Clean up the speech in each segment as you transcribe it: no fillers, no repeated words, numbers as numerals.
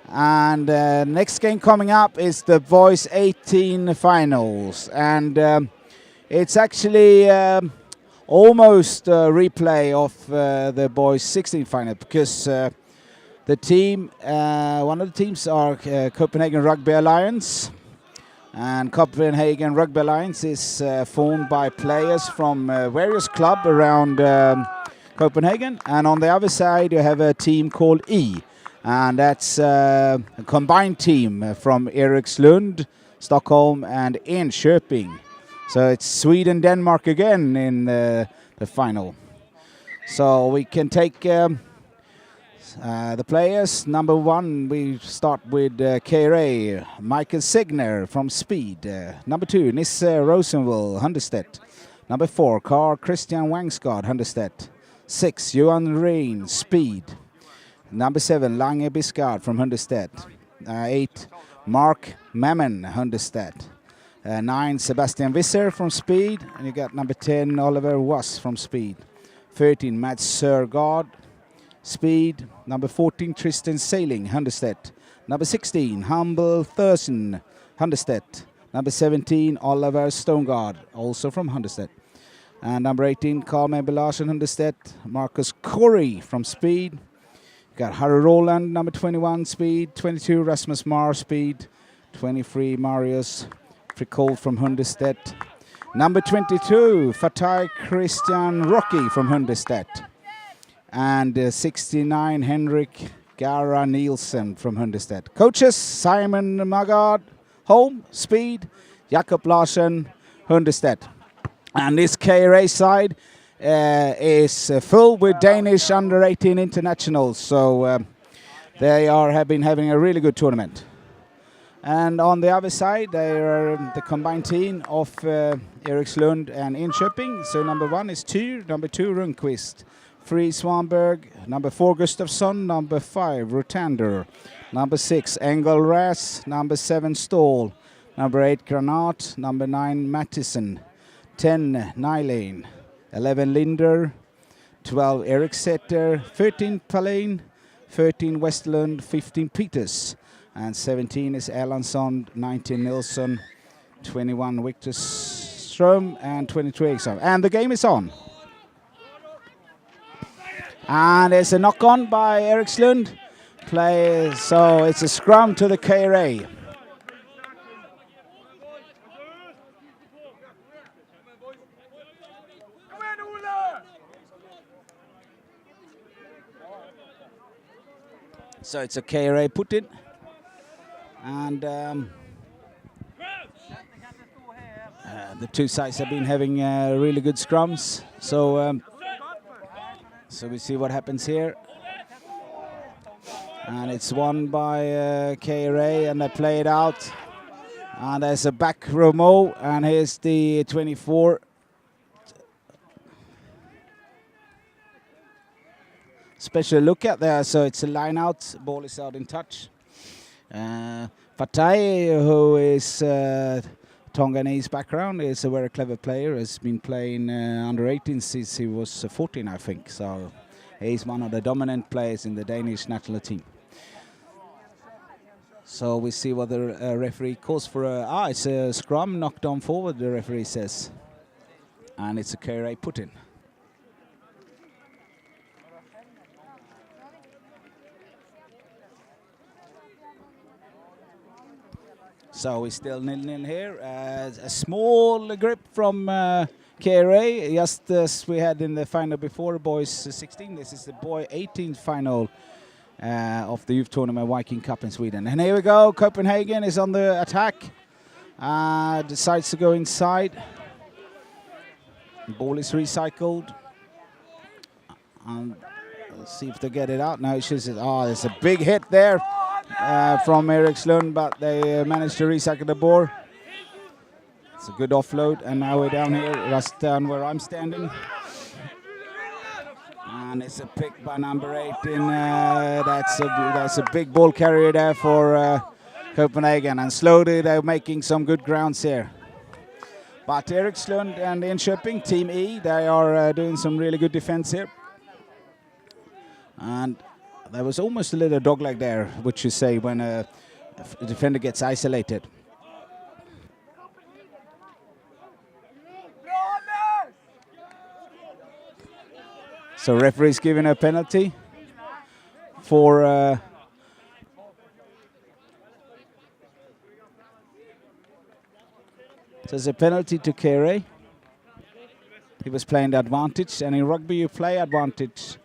And next game coming up is the boys 18 finals, and it's actually almost a replay of the boys 16 final, because the team, one of the teams are Copenhagen Rugby Alliance, and Copenhagen Rugby Alliance is formed by players from various clubs around Copenhagen, and on the other side you have a team called E, and that's a combined team from Erikslund, Stockholm and Enköping. So it's Sweden-Denmark again in the final. So we can take the players. Number 1, we start with KRA, Michael Segner from Speed. Number 2, Nisse Rosenville, Hunderstedt. Number 4, Carl Christian Wangsgaard, Hunderstedt. 6, Johan Rein, Speed. Number 7, Lange Biscard from Hunderstedt. 8, Mark Mammon, Hunderstedt. 9, Sebastian Visser from Speed. And you got number 10, Oliver Was from Speed. 13, Mats Sörgard, Speed. Number 14, Tristan Sailing, Hunderstedt. Number 16, Humble Thurston, Hunderstedt. Number 17, Oliver Stonegard, also from Hunderstedt. And number 18, Carl Mabel Larsen, Hunderstedt. Marcus Corey from Speed. Got Harry Roland, number 21, Speed. 22, Rasmus Marr, Speed. 23, Marius Fricol from Hunderstedt. Number 22, Fatih Christian Rocky from Hunderstedt. And 69, Henrik Gara Nielsen from Hunderstedt. Coaches, Simon Magard, Home, Speed. Jakob Larsen, Hunderstedt. And this KRA side is full with Danish under-18 internationals, so they have been having a really good tournament. And on the other side, they are the combined team of Erikslund and Enköping. So number 1 is Tyr, number 2 Rundqvist, 3 Swanberg, number 4 Gustafsson, number 5 Rotander, number 6 Engelras, number 7 Ståhl, number 8 Granat, number 9 Mattison, 10 Nylane, 11 Linder, 12 Eriksetter, 13 Palin, 13 Westerlund, 15 Peters, and 17 is Erlandsson, 19 Nilsson, 21 Victor Ström, and 23 Ekström. And the game is on. And there's a knock-on by Erikslund. So it's a scrum to the KRA. So it's a KRA put in, and the two sides have been having really good scrums. So so we see what happens here, and it's won by KRA, and they play it out. And there's a back row, and here's the 24. Special look at there, so it's a line out, ball is out in touch. Fatih, who is Tonganese background, is a very clever player, has been playing under 18 since he was 14, I think. So he's one of the dominant players in the Danish national team. So we see what the referee calls for. It's a scrum knocked on forward, the referee says. And it's a KRA put in. So we're still 0-0 here. A small grip from KRA, just as we had in the final before, boys 16. This is the boy 18 final of the youth tournament Viking Cup in Sweden. And here we go, Copenhagen is on the attack. Decides to go inside. The ball is recycled. Let's see if they get it out. No, there's a big hit there. From Erikslund, but they managed to recycle the ball. It's a good offload, and now we're down here, just down where I'm standing. And it's a pick by number 18. That's a big ball carrier there for Copenhagen, and slowly they're making some good grounds here. But Erikslund and Enköping, Team E, they are doing some really good defense here. And There was almost a little dogleg there, which you say when a defender gets isolated. So referee's giving a penalty for so it's a penalty to KRA. He was playing the advantage, and in rugby you play advantage.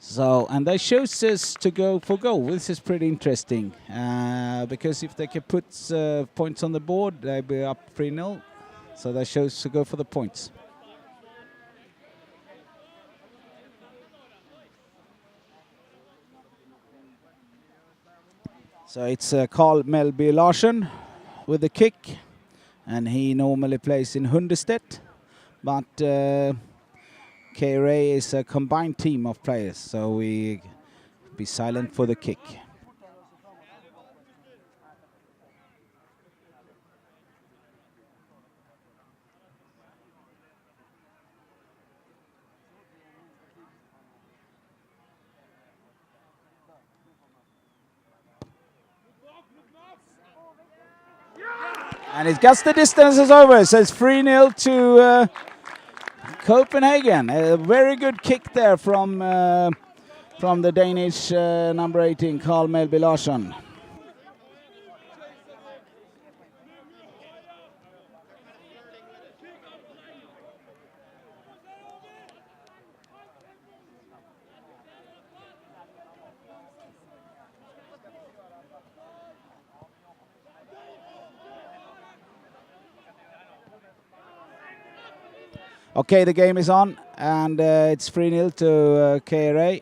So, and they chose us to go for goal. This is pretty interesting because if they can put points on the board, they'll be up 3-0. So they chose to go for the points. So it's Carl Melby Larsen with the kick, and he normally plays in Hundestedt, but KRA is a combined team of players, so we be silent for the kick. And it gets the distance is over, so it's 3-0 to Copenhagen. A very good kick there from the Danish number 18, Carl Melby Larsen. Okay, the game is on, and it's 3-0 to KRA.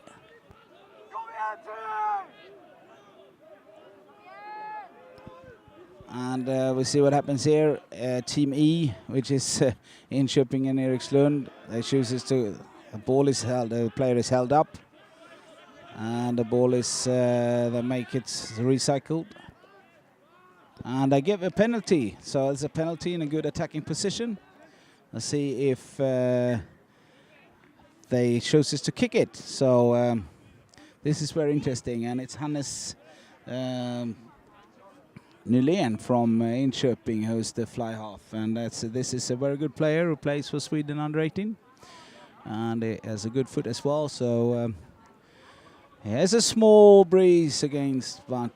And we'll see what happens here. Team E, which is Enköping and Erikslund, they chooses to. The ball is held. The player is held up, and the ball is. They make it recycled, and they give a penalty. So it's a penalty in a good attacking position. Let's see if they chooses to kick it. So this is very interesting, and it's Hannes Nylén from Enköping who's the fly half, and this is a very good player who plays for Sweden under 18, and he has a good foot as well. So he has a small breeze against, but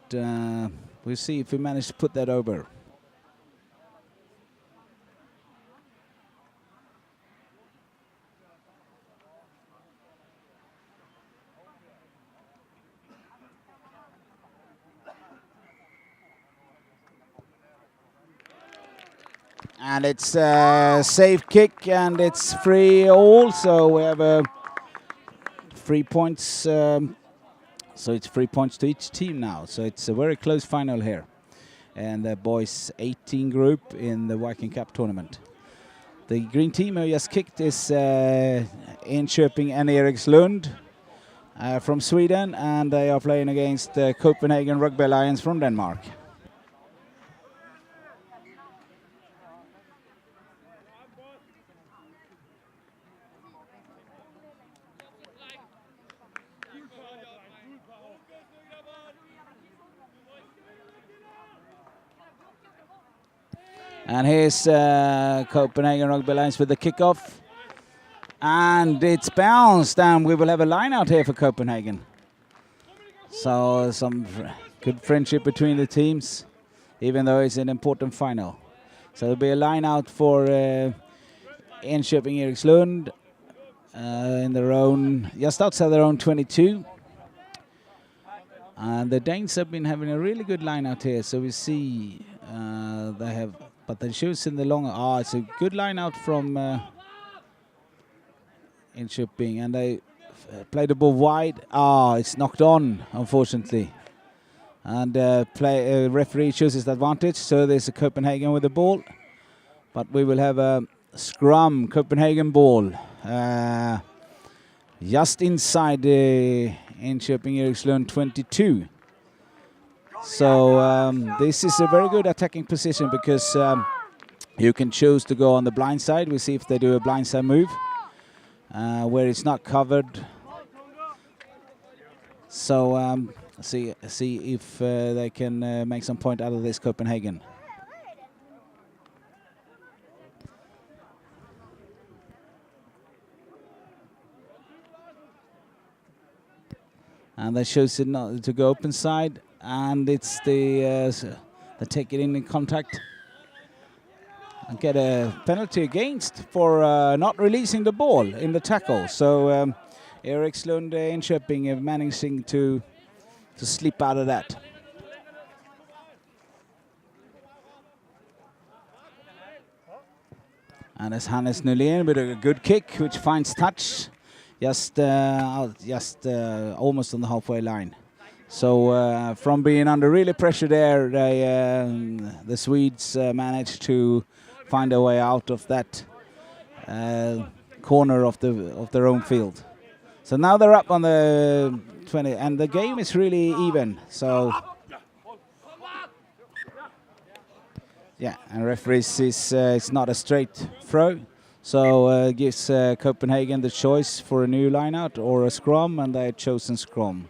we'll see if we manage to put that over. And it's a safe kick, and it's 3-all, so we have 3 points. So it's 3 points to each team now. So it's a very close final here, and the boys 18 group in the VikingCup tournament. The green team who just kicked is Enköping and Erikslund from Sweden, and they are playing against the Copenhagen Rugby Alliance from Denmark. And here's Copenhagen Rugby Alliance with the kickoff. And it's bounced, and we will have a line out here for Copenhagen. So some good friendship between the teams, even though it's an important final. So there'll be a line out for Enköping Erikslund in their own, just outside their own 22. And the Danes have been having a really good line out here. So we see they have. But the shoots in the long. It's a good line out from Enköping, and they play the ball wide. It's knocked on, unfortunately. And referee chooses the advantage, so there's a Copenhagen with the ball. But we will have a scrum, Copenhagen ball, just inside the Enköping Erikslund 22. So this is a very good attacking position because you can choose to go on the blind side. We'll see if they do a blind side move where it's not covered. So see if they can make some point out of this, Copenhagen. And they choose it not to go open side, and it's they take it in contact and get a penalty against for not releasing the ball in the tackle. So Erikslund Enköping managing to slip out of that. And it's Hannes Nylén with a good kick, which finds touch just almost on the halfway line. So from being under really pressure there, the Swedes managed to find a way out of that corner of their own field. So now they're up on the 20, and the game is really even. So yeah, and referee says it's not a straight throw, so gives Copenhagen the choice for a new line-out or a scrum, and they had chosen scrum.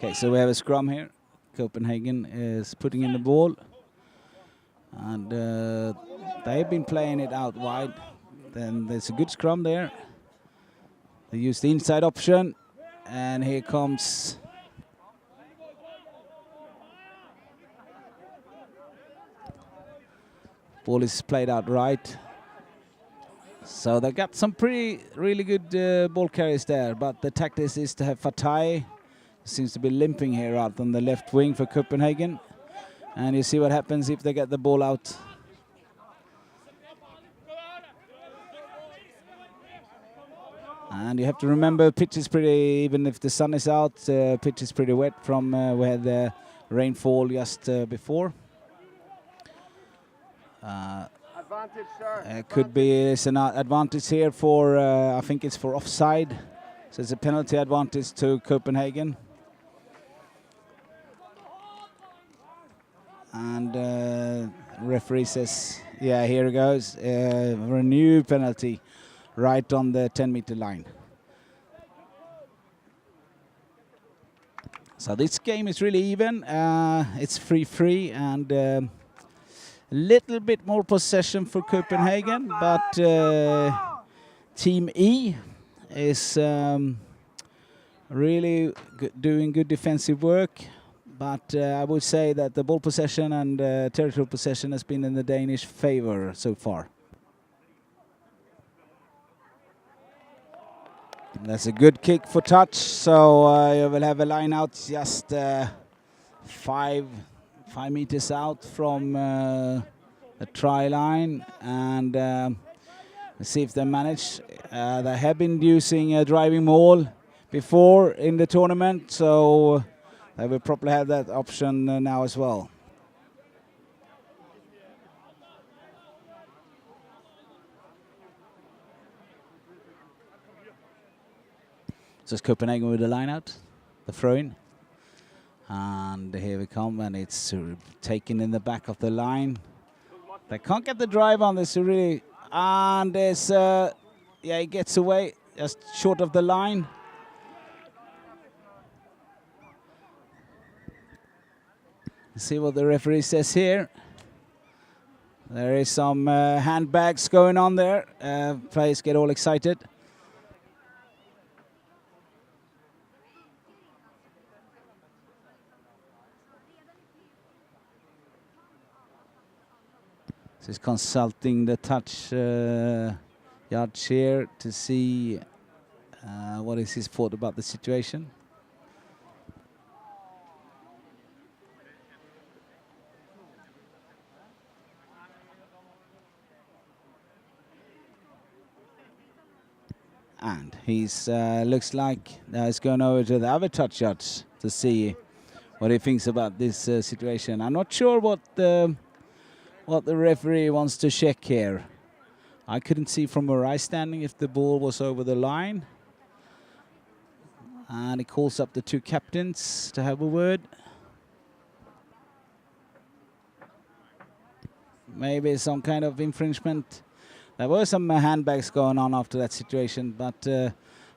Okay, so we have a scrum here. Copenhagen is putting in the ball, and they've been playing it out wide. Then there's a good scrum there. They use the inside option, and here comes ball is played out right. So they got some really good ball carriers there, but the tactic is to have Fatai. Seems to be limping here out on the left wing for Copenhagen. And you see what happens if they get the ball out. And you have to remember, pitch is pretty, even if the sun is out, pitch is pretty wet from where the rainfall just before. Advantage, sir. Could be an advantage here for, I think it's for offside. So it's a penalty advantage to Copenhagen. And referee says, yeah, here it goes. A new penalty right on the 10-meter line. So this game is really even. It's 3-3 and a little bit more possession for Copenhagen, but Team E is really doing good defensive work. But I would say that the ball possession and territorial possession has been in the Danish favor so far. That's a good kick for touch, so you will have a line out just 5 meters out from the try line, and let's see if they manage. They have been using a driving maul before in the tournament, so they will probably have that option now as well. So it's Copenhagen with the line out, the throw-in. And here we come, and it's taken in the back of the line. They can't get the drive on this really, and there's, yeah, he gets away just short of the line. Let's see what the referee says here. There is some handbags going on there. Players get all excited. He's consulting the touch judge here to see what is his thought about the situation. And he's looks like he's going over to the other touch judge to see what he thinks about this situation. I'm not sure what the referee wants to check here. I couldn't see from where I was standing if the ball was over the line. And he calls up the two captains to have a word. Maybe some kind of infringement. There were some handbags going on after that situation, but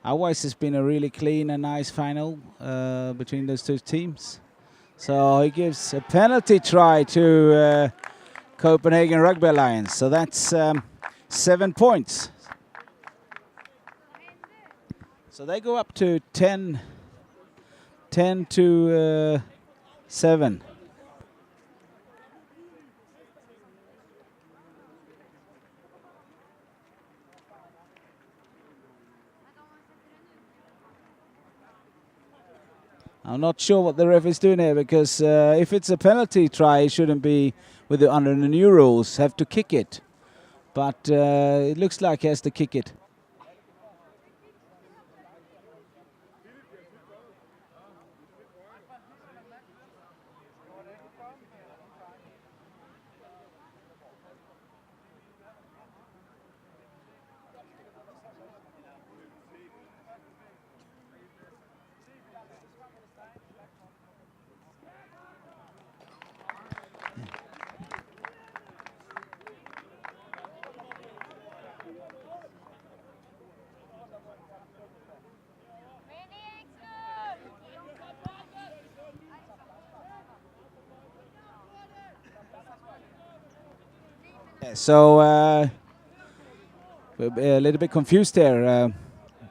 otherwise it's been a really clean and nice final between those two teams. So he gives a penalty try to Copenhagen Rugby Alliance. So that's 7 points. So they go up to 10 to 7. I'm not sure what the ref is doing here, because if it's a penalty try, it shouldn't be under the new rules, have to kick it. But it looks like he has to kick it. So we're a little bit confused there,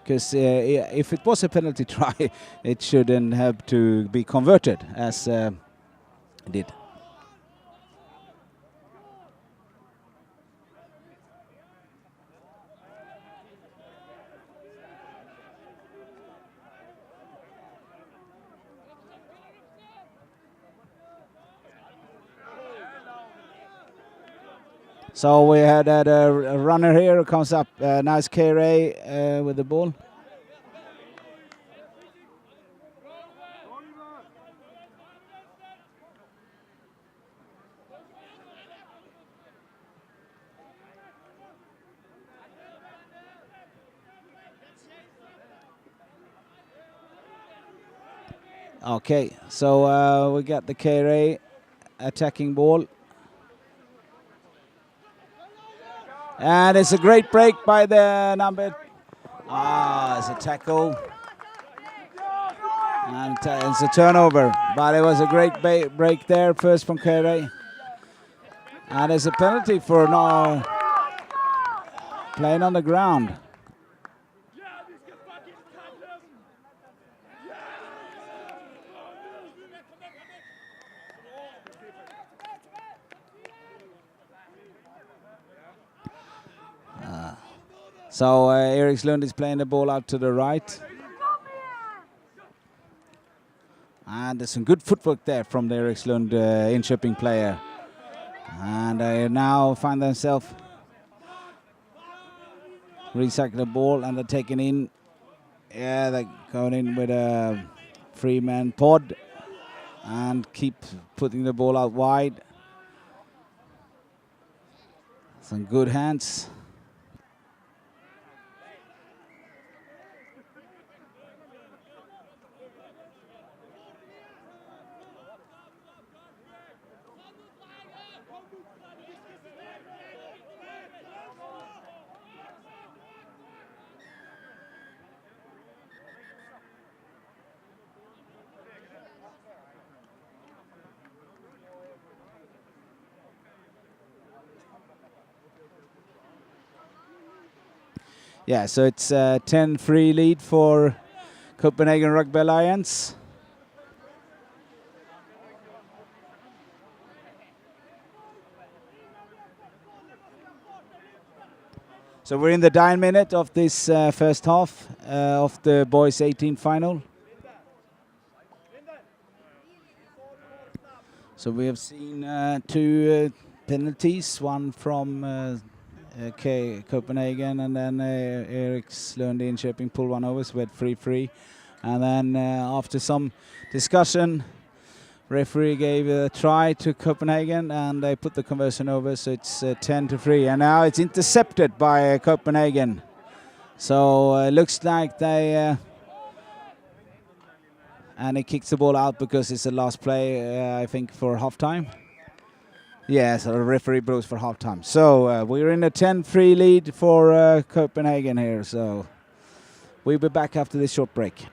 because if it was a penalty try, it shouldn't have to be converted as it did. So we had a runner here who comes up, nice KRA with the ball. Okay, so we got the KRA attacking ball. And it's a great break by the number. It's a tackle. And it's a turnover. But it was a great break there, first from KRA. And it's a penalty for not playing on the ground. So Erikslund is playing the ball out to the right. And there's some good footwork there from the Erikslund Inköping player. And they now find themselves recycling the ball, and they're taking in. Yeah, they're going in with a 3-man pod and keep putting the ball out wide. Some good hands. Yeah, so it's a 10-3 lead for Copenhagen Rugby Alliance. So we're in the 9 minute of this first half of the boys 18 final. So we have seen two penalties, one from Copenhagen, and then Erikslund Inköping pulled one over, so we had 3-3. And then after some discussion, referee gave a try to Copenhagen, and they put the conversion over, so it's 10-3. And now it's intercepted by Copenhagen. So it looks like they And he kicks the ball out because it's the last play, I think, for halftime. Yeah, so the referee blows for halftime. So we're in a 10-3 lead for Copenhagen here. So we'll be back after this short break.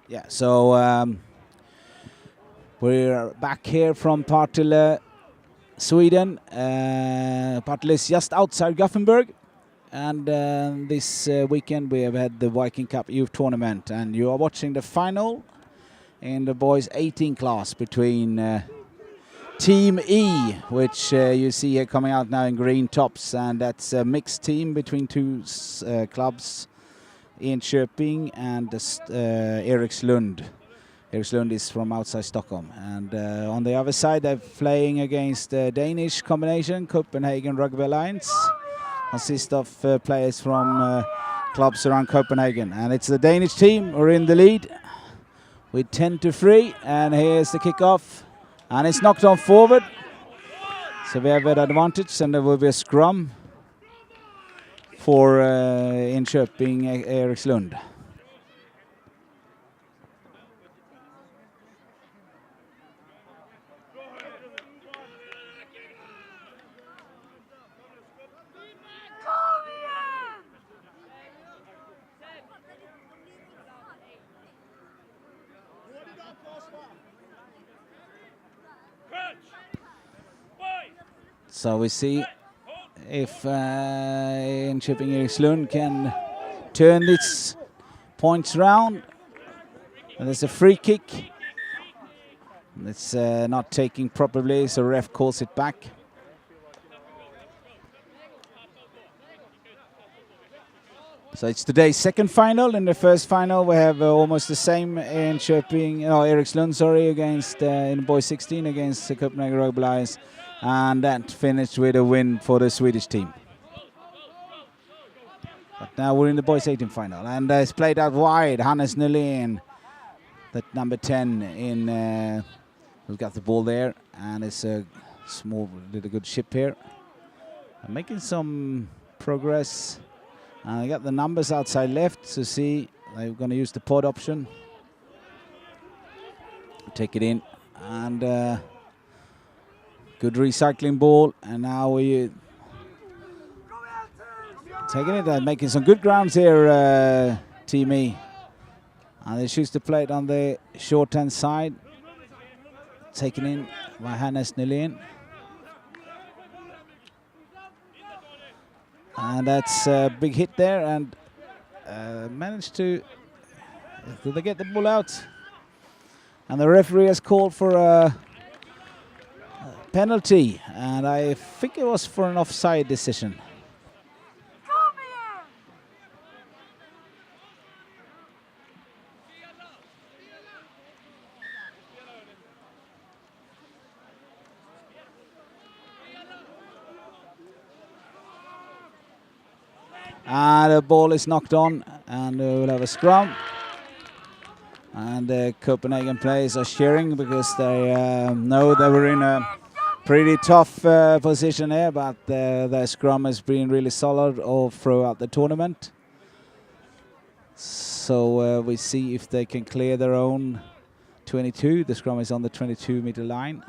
Yeah, so we're back here from Partille, Sweden. Partille is just outside Gothenburg. And this weekend we have had the Viking Cup Youth Tournament. And you are watching the final in the boys 18 class between Team E, which you see here coming out now in green tops. And that's a mixed team between two clubs, Enköping and Erikslund. Erikslund is from outside Stockholm. And on the other side, they're playing against the Danish combination, Copenhagen Rugby Alliance. Consists of players from clubs around Copenhagen. And it's the Danish team who are in the lead with 10-3. And here's the kickoff. And it's knocked on forward. So we have an advantage, and there will be a scrum for Enköping Erikslund. So we see if Enköping Erikslund can turn its points round. And there's a free kick. It's not taking properly, so ref calls it back. So it's today's second final. In the first final, we have almost the same Erikslund, against in boys 16 against the Copenhagen Rugby Alliance, and that finished with a win for the Swedish team. But now we're in the boys 18 final, and it's played out wide. Hannes Nylén, that number 10 in, who's got the ball there, and it's a small, little good ship here, making some progress. I got the numbers outside left, so see, they're going to use the pod option. Take it in, and good recycling ball, and now we taking it and making some good grounds here, Team E. And they choose to play it on the short-hand side. Taken in by Hannes Nylén. And that's a big hit there, and managed to... Did they get the ball out? And the referee has called for a penalty, and I think it was for an offside decision. And the ball is knocked on, and we'll have a scrum. And the Copenhagen players are cheering because they know they were in a pretty tough position here, but their scrum has been really solid all throughout the tournament. So we see if they can clear their own 22. The scrum is on the 22-meter line.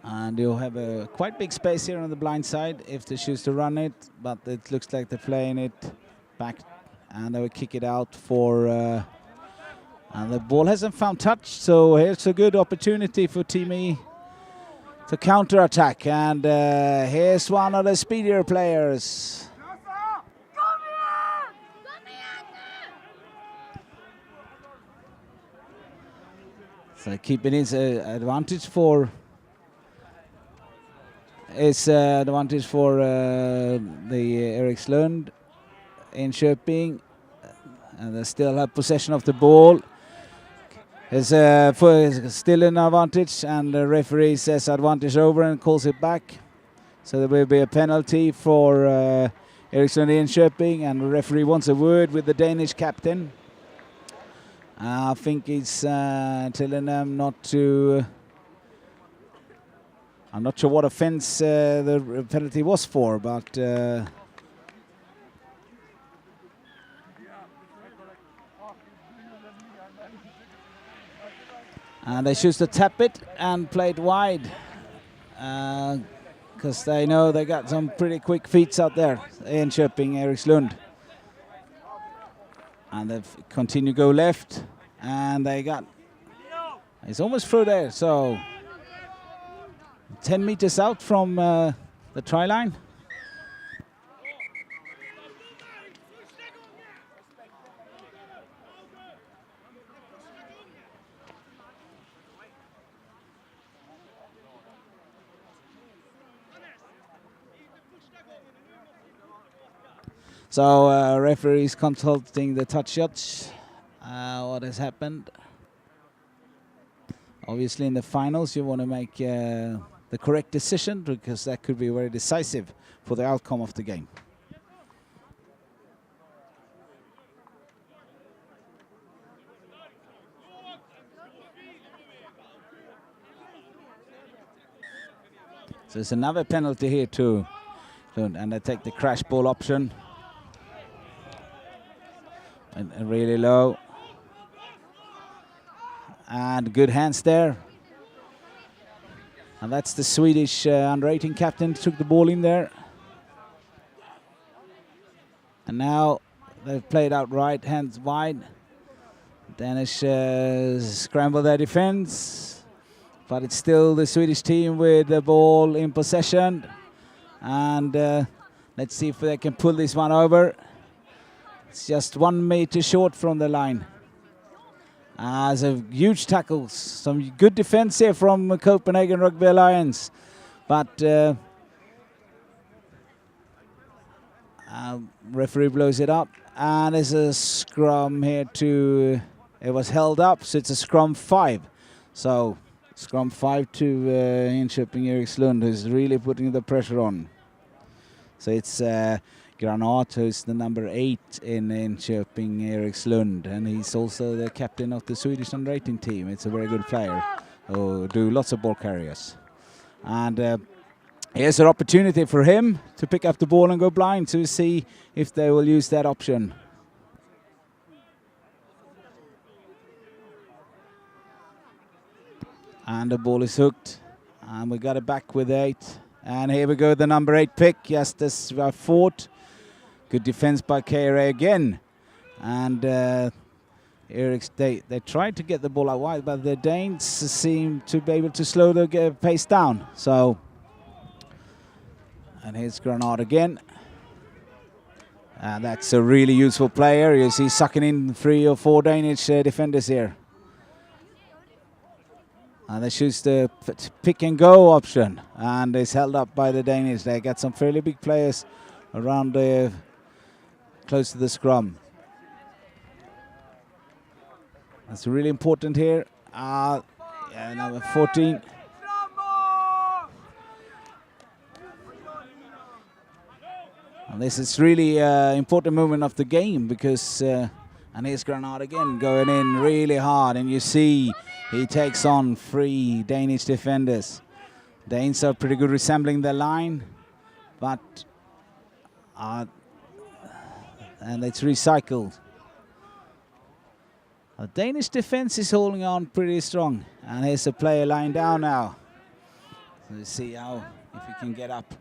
And you'll have a quite big space here on the blind side if they choose to run it, but it looks like they're playing it back, and they will kick it out for... and the ball hasn't found touch, so here's a good opportunity for Team E to counter-attack. And here's one of the speedier players. So keeping his advantage for... It's advantage for the Erikslund in Köping, and they still have possession of the ball. It's still an advantage, and the referee says advantage over and calls it back. So there will be a penalty for Erikslund in Köping, and the referee wants a word with the Danish captain. I think he's telling them not to... I'm not sure what offence the penalty was for, but and they choose to tap it and play it wide because they know they got some pretty quick feet out there in Köping, Erikslund. And they continue to go left, and they got... It's almost through there, so... 10 meters out from the try line. So referees consulting the touch shots. What has happened? Obviously in the finals you want to make the correct decision, because that could be very decisive for the outcome of the game. So there's another penalty here too, and they take the crash ball option. And really low. And good hands there. And that's the Swedish under-18 captain took the ball in there. And now they've played out right, hands wide. Danish scramble their defense. But it's still the Swedish team with the ball in possession. And let's see if they can pull this one over. It's just 1 meter short from the line. As a huge tackles, some good defense here from Copenhagen Rugby Alliance, but referee blows it up, and there's a scrum here to... It was held up, so it's a scrum 5. So scrum 5 to Köping Erikslund, who's really putting the pressure on. So it's Granat, who's the number 8 in Köping Erikslund, and he's also the captain of the Swedish under-18 team. It's a very good player who do lots of ball carriers. And here's an opportunity for him to pick up the ball and go blind, to see if they will use that option. And the ball is hooked, and we got it back with 8. And here we go, the number 8 pick, just as I thought. Good defense by KRA again. And they tried to get the ball out wide, but the Danes seem to be able to slow the pace down. So, and here's Granat again. And that's a really useful player. You see sucking in 3 or 4 Danish defenders here. And they choose the pick and go option, and it's held up by the Danish. They got some fairly big players around the close to the scrum. That's really important here. Yeah, number 14. And this is really important moment of the game because, and here's Granat again going in really hard, and you see he takes on 3 Danish defenders. Danes are pretty good resembling their line, but and it's recycled. The Danish defense is holding on pretty strong, and here's a player lying down now. So let's see how if he can get up.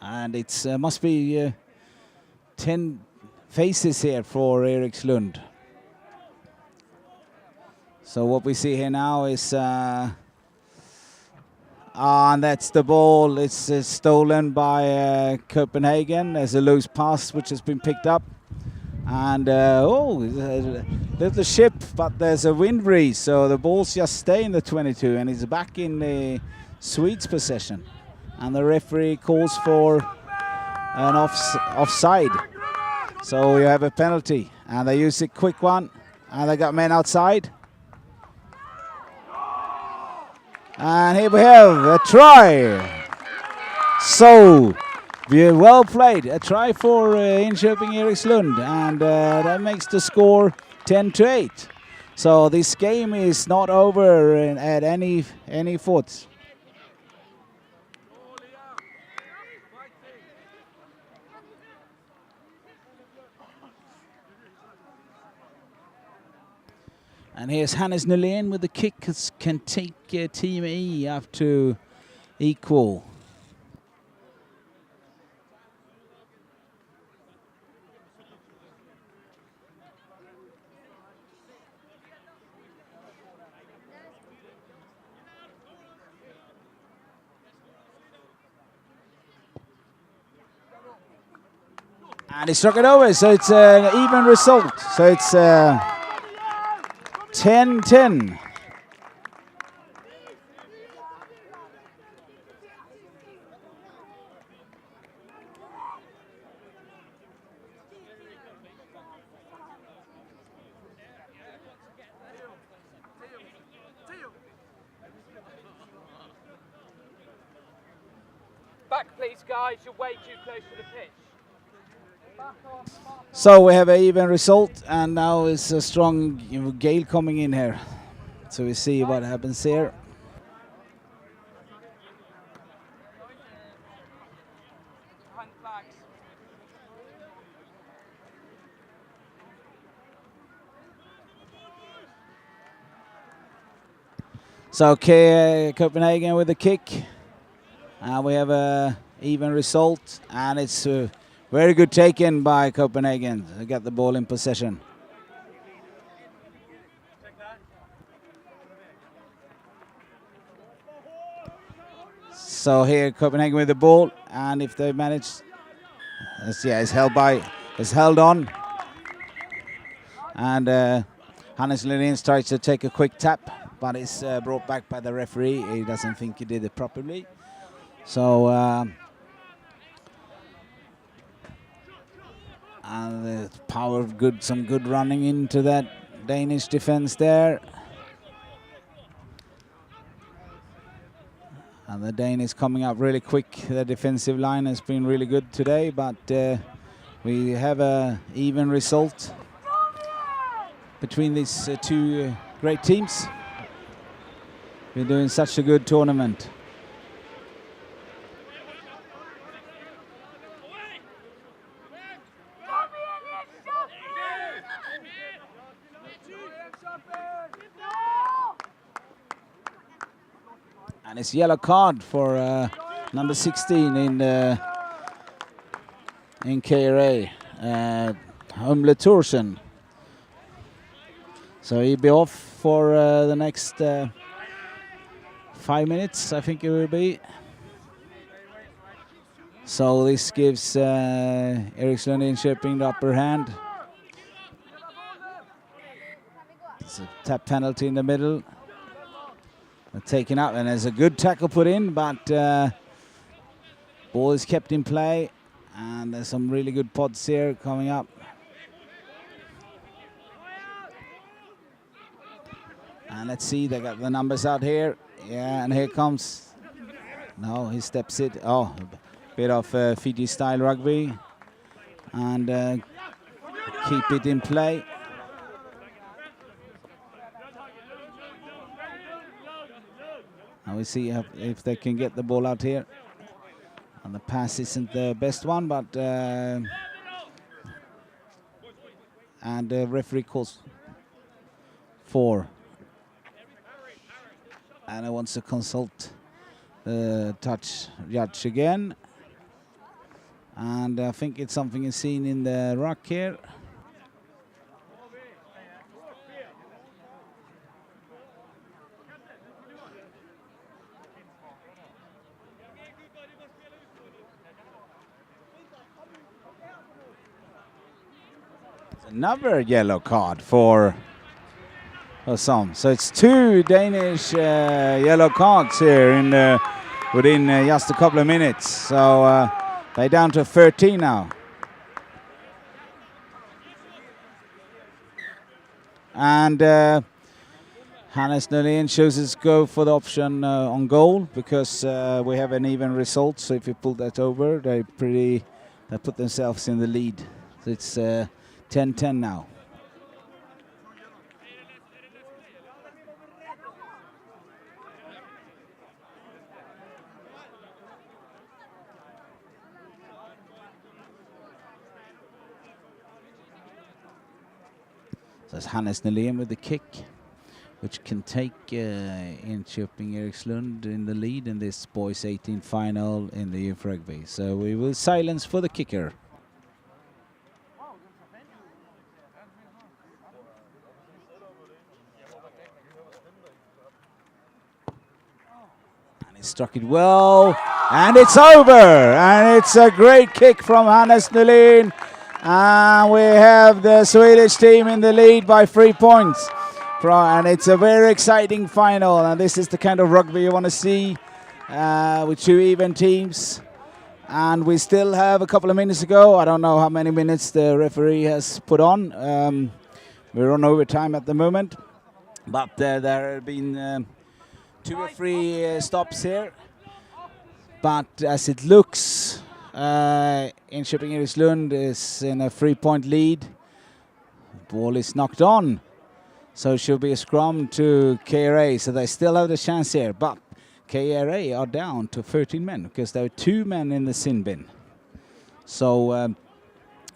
And it's must be 10 faces here for Erikslund. So what we see here now is, and that's the ball. It's stolen by Copenhagen. There's a loose pass which has been picked up. And oh, a little ship, but there's a wind breeze, so the balls just stay in the 22, and it's back in the Swedes' possession. And the referee calls for an offside. So you have a penalty, and they use a quick one, and they got men outside. And here we have a try. So, well played. A try for Enköping Erikslund, and that makes the score 10-8. So this game is not over at any foot. And here's Hannes Nylén with the kick, can take Team E up to equal. And he struck it over, so it's an even result. So it's 10-10. Back please guys, you're way too close to the pitch. So we have an even result, and now it's a strong gale coming in here. So we see what happens here. So Copenhagen with a kick, and we have a even result, and it's very good taken by Copenhagen to get the ball in possession. So here Copenhagen with the ball, and if they manage, it's held on, and Hannes Nylén tries to take a quick tap, but it's brought back by the referee. He doesn't think he did it properly. So and the power of some good running into that Danish defense there. And the Dane is coming up really quick. The defensive line has been really good today, but we have an even result between these two great teams. We're doing such a good tournament. And it's yellow card for number 16 in KRA, Humle Thorsen. So he'll be off for the next 5 minutes, I think it will be. So this gives Erikslund Enköping the upper hand. It's a tap penalty in the middle. Taken up, and there's a good tackle put in, but ball is kept in play, And there's some really good pods here coming up. And let's see, they got the numbers out here. Yeah, and here comes. No, he steps it. Oh, a bit of Fiji style rugby. And keep it in play. Now we see if they can get the ball out here. And the pass isn't the best one, but and the referee calls 4. And I want to consult the touch judge again. And I think it's something is seen in the ruck here. Another yellow card for some. So it's 2 Danish yellow cards here in within just a couple of minutes. So they're down to 13 now. And Hannes Nolén chooses go for the option on goal because we have an even result. So if you pull that over, they put themselves in the lead. So it's 10-10 now. So it's Hannes Nolén with the kick, which can take Enköping Erikslund in the lead in this boys 18 final in the youth rugby. So we will silence for the kicker. And he struck it well, and it's over. And it's a great kick from Hannes Nolén. And we have the Swedish team in the lead by 3 points. And it's a very exciting final. And this is the kind of rugby you want to see with 2 even teams. And we still have a couple of minutes to go. I don't know how many minutes the referee has put on. We're on overtime at the moment. But there have been 2 or 3 stops here. But as it looks, Enköping Erikslund is in a 3-point lead. Ball is knocked on. So it should be a scrum to KRA. So they still have the chance here. But KRA are down to 13 men because there are 2 men in the sin bin. So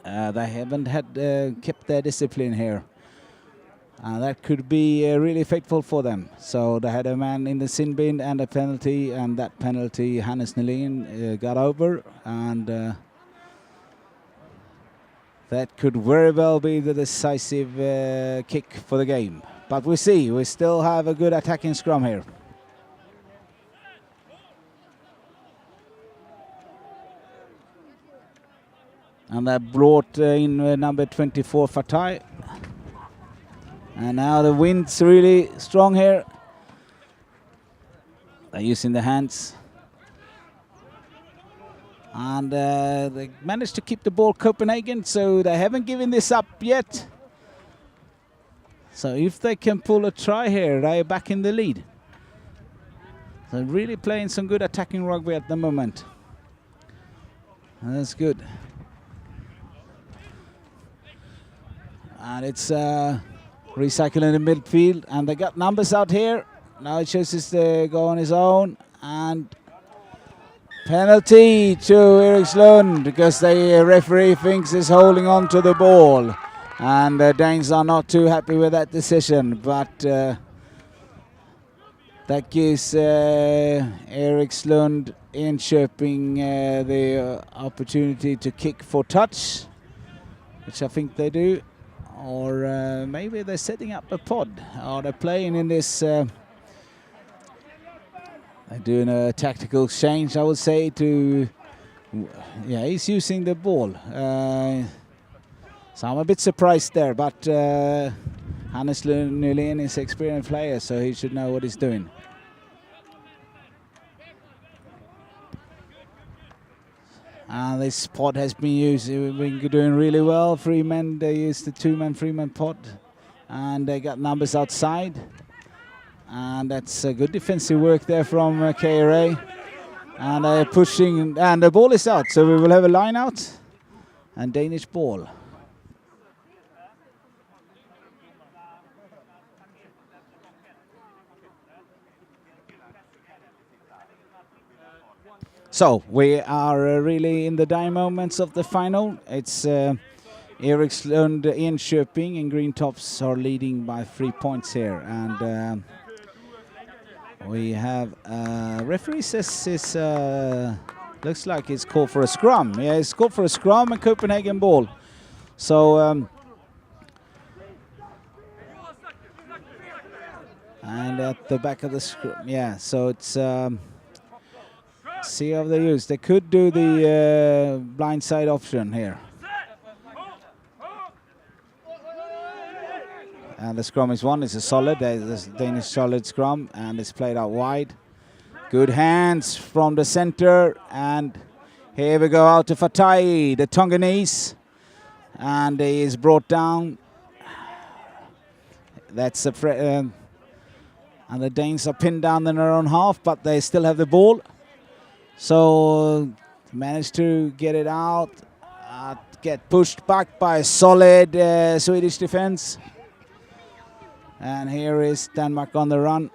they haven't kept their discipline here. That could be really fateful for them. So they had a man in the sin bin and a penalty, and that penalty Hannes Nolén got over, and that could very well be the decisive kick for the game. But we see, we still have a good attacking scrum here. And they brought in number 24 Fatai. And now the wind's really strong here. They're using the hands. And they managed to keep the ball Copenhagen, so they haven't given this up yet. So if they can pull a try here, they're back in the lead. They're really playing some good attacking rugby at the moment. And that's good. And it's recycling in the midfield, and they got numbers out here. Now he chooses to go on his own, and penalty to Erikslund because the referee thinks he's holding on to the ball, and the Danes are not too happy with that decision. But that gives Erikslund Enköping the opportunity to kick for touch, which I think they do. Or maybe they're setting up a pod, or they're playing in this. They're doing a tactical exchange, I would say. To yeah, he's using the ball. So I'm a bit surprised there, but Hannes Nolén is an experienced player, so he should know what he's doing. And this pot has been used. We've been doing really well. 3 men, they used the 2-man, 3-man pot. And they got numbers outside. And that's a good defensive work there from KRA. And they're pushing, and the ball is out. So we will have a line out and Danish ball. So we are really in the dying moments of the final. It's Erikslund, Enköping, and Green Tops are leading by 3 points here. And we have referee says it's looks like it's called for a scrum. Yeah, it's called for a scrum and Copenhagen ball. So and at the back of the scrum, yeah. So it's see how they use. They could do the blindside option here. And the scrum is won. It's a solid. There's a Danish solid scrum, and it's played out wide. Good hands from the center, and here we go out to Fatai, the Tonganese, and he is brought down. That's a and the Danes are pinned down in their own half, but they still have the ball. So managed to get it out, get pushed back by a solid Swedish defense. And here is Denmark on the run.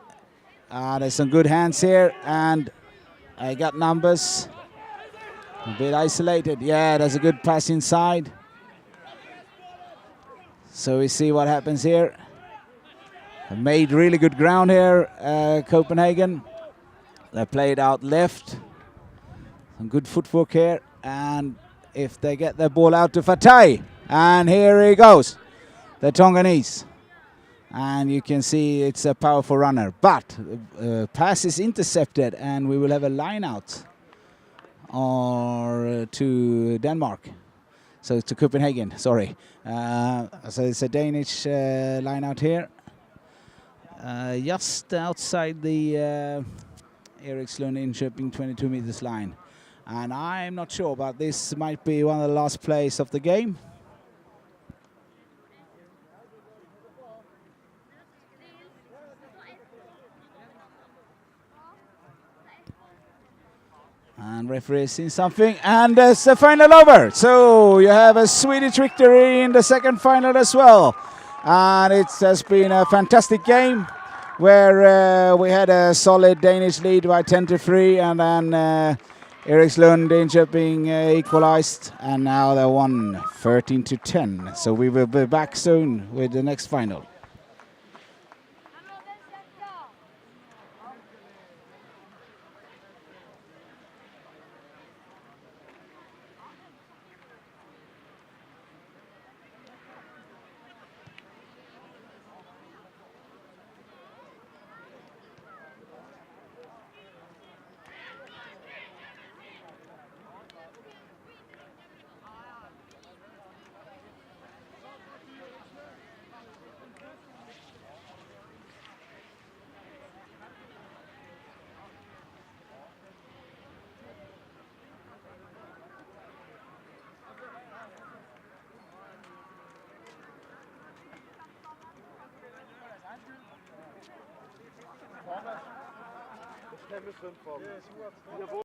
There's some good hands here, and I got numbers. A bit isolated. Yeah, there's a good pass inside. So we see what happens here. Made really good ground here, Copenhagen. They played out left. Some good footwork here, and if they get the ball out to Fatai, and here he goes, the Tonganese. And you can see it's a powerful runner, but pass is intercepted, and we will have a line out or to Denmark. So to Copenhagen, sorry. So it's a Danish line out here. Just outside the Erikslund Enköping 22 meters line. And I'm not sure, but this might be one of the last plays of the game. And referee has seen something, and there's the final over. So you have a Swedish victory in the second final as well. And it has been a fantastic game where we had a solid Danish lead by 10-3, and then Erikslund Enköping equalized, and now they won 13-10. So we will be back soon with the next final. Kæmpe synd for dem.